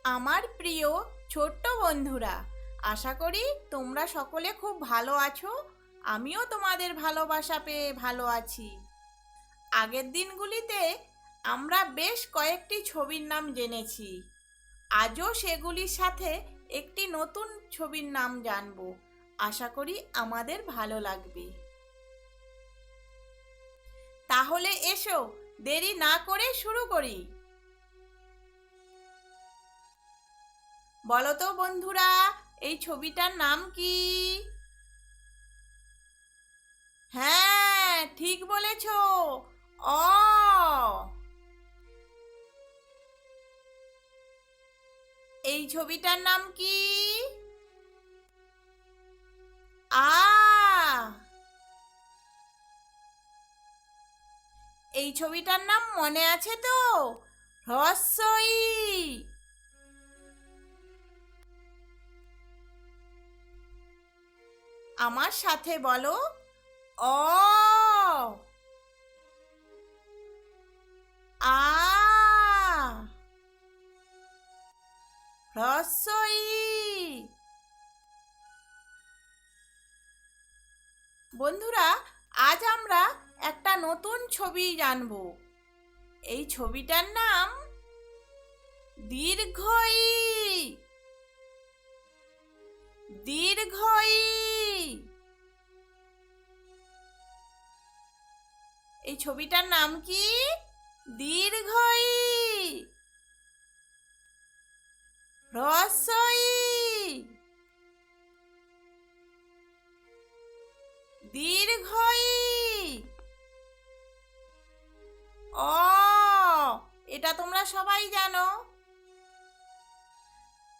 আমার প্রিয় ছোট্ট বন্ধুরা, আশা করি তোমরা সকলে খুব ভালো আছো। আমিও তোমাদের ভালোবাসা পেয়ে ভালো আছি। আগের দিনগুলিতে আমরা বেশ কয়েকটি ছবির নাম জেনেছি। আজও সেগুলির সাথে একটি নতুন ছবির নাম জানবো। আশা করি আমাদের ভালো লাগবে। তাহলে এসো, দেরি না করে শুরু করি। বলো তো বন্ধুরা, এই ছবিটার নাম কি? হ্যাঁ, ঠিক বলেছ। অ। এই ছবিটার নাম কি? আ। এই ছবিটার নাম মনে আছে তো? হ্রস্বই। আমার সাথে বলো, অ। আ। হ্রস্বই। বন্ধুরা, আজ আমরা একটা নতুন ছবি জানব। এই ছবিটার নাম দীর্ঘই। দীর্ঘই। এই ছবিটার নাম কি? দীর্ঘই। হ্রস্বই। দীর্ঘই। অ। এটা তোমরা সবাই জানো।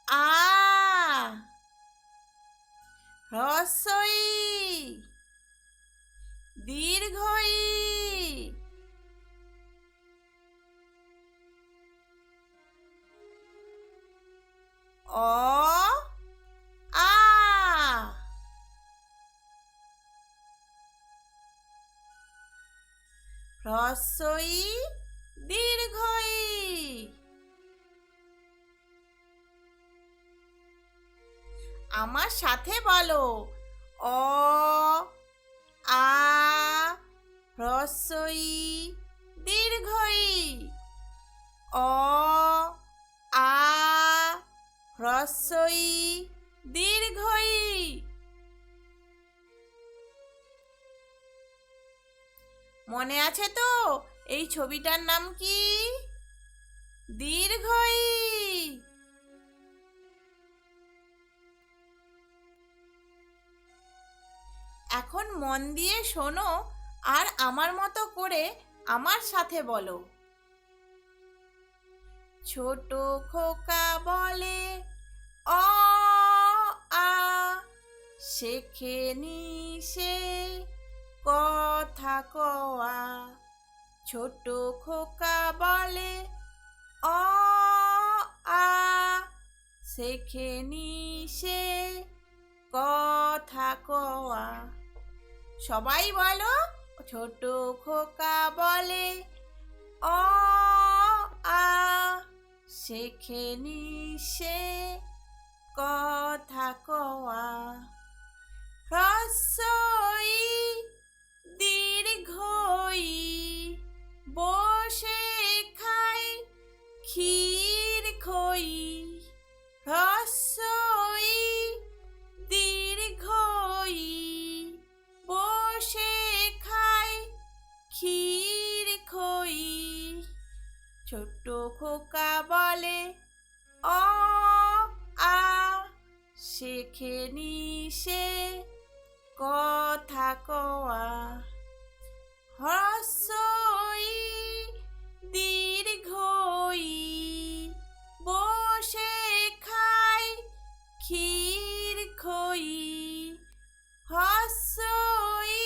আ। হ্রস্বই। দীর্ঘই। অ। আ। হ্রস্বই। দীর্ঘই। আমার সাথে বলো, অ। আ। হ্রস্বই। দীর্ঘই। অ। আ। হ্রস্বই। দীর্ঘই। মনে আছে তো এই ছবিটার নাম কি? দীর্ঘই। এখন মন দিয়ে শোনো আর আমার মতো করে আমার সাথে বলো। ছোট খোকা বলে, অ আ, শেখেনি সে কথা কওয়া। ছোট খোকা বলে, অ আ, শেখেনি সে কথা কওয়া। সবাই বলো, ছোট খোকা বলে, অ আ, শেখেনি সে কথা কওয়া। হ্রস্বই। দীর্ঘই। বসে খাই ক্ষীর খই। হ্রস্বই। দীর্ঘই। বসে খাই ক্ষীর খই। ছোট্ট খোকা বলে, অ আ, শেখেনি সে কথা কওয়া। হ্রস্বই। দীর্ঘই। বসে খাই ক্ষীর খই। হ্রস্বই।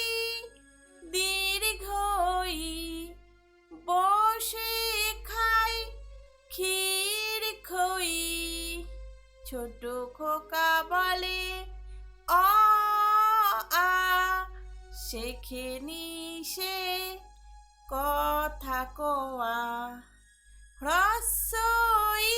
দীর্ঘই। বসে খাই ক্ষীর খই। ছোট খোকা বলে, অ আ, শেখেনি সে কথা কওয়া। হ্রস্বই।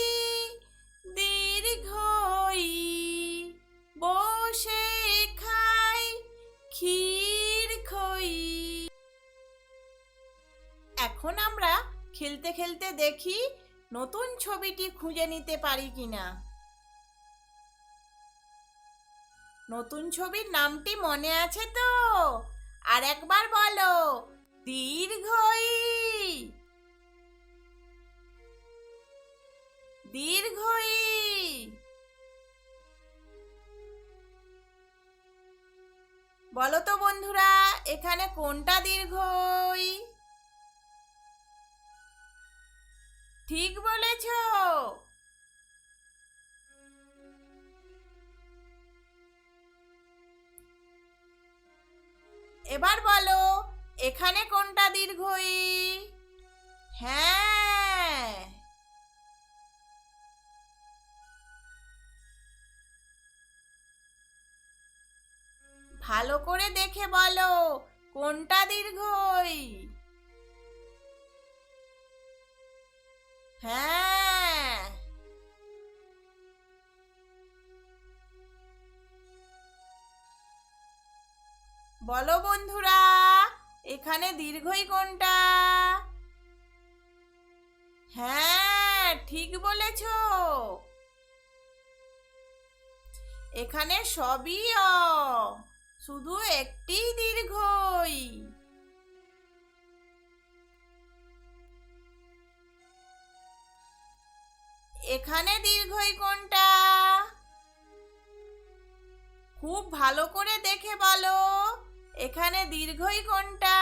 এখন আমরা খেলতে খেলতে দেখি নতুন ছবিটি খুঁজে নিতে পারি কিনা। নতুন ছবির নামটি মনে আছে তো? আর একবার বলো, দীর্ঘই। দীর্ঘই। বলো তো বন্ধুরা, এখানে কোনটা দীর্ঘই? ঠিক বলেছ। এবার বলো, এখানে কোনটা দীর্ঘই? হ্যাঁ। ভালো করে দেখে বলো, কোনটা দীর্ঘই? হ্যাঁ। বলো বন্ধুরা, এখানে দীর্ঘই কোনটা? হ্যাঁ, ঠিক বলেছ। এখানে সবই অ, শুধু একটি দীর্ঘই। এখানে দীর্ঘই কোনটা? খুব ভালো করে দেখে বলো, এখানে দীর্ঘই কোনটা?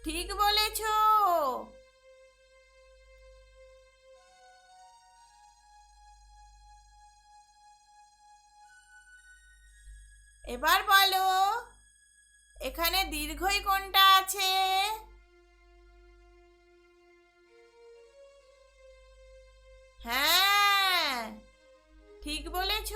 ঠিক বলেছ। এবার বলো, এখানে দীর্ঘই কোনটা আছে? হ্যাঁ, ঠিক বলেছ।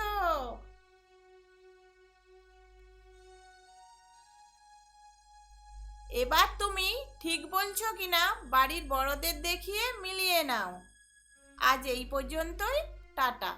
এবার তুমি ঠিক বলছো কিনা বাড়ির বড়দের দেখিয়ে মিলিয়ে নাও। আজ এই পর্যন্তই। টাটা।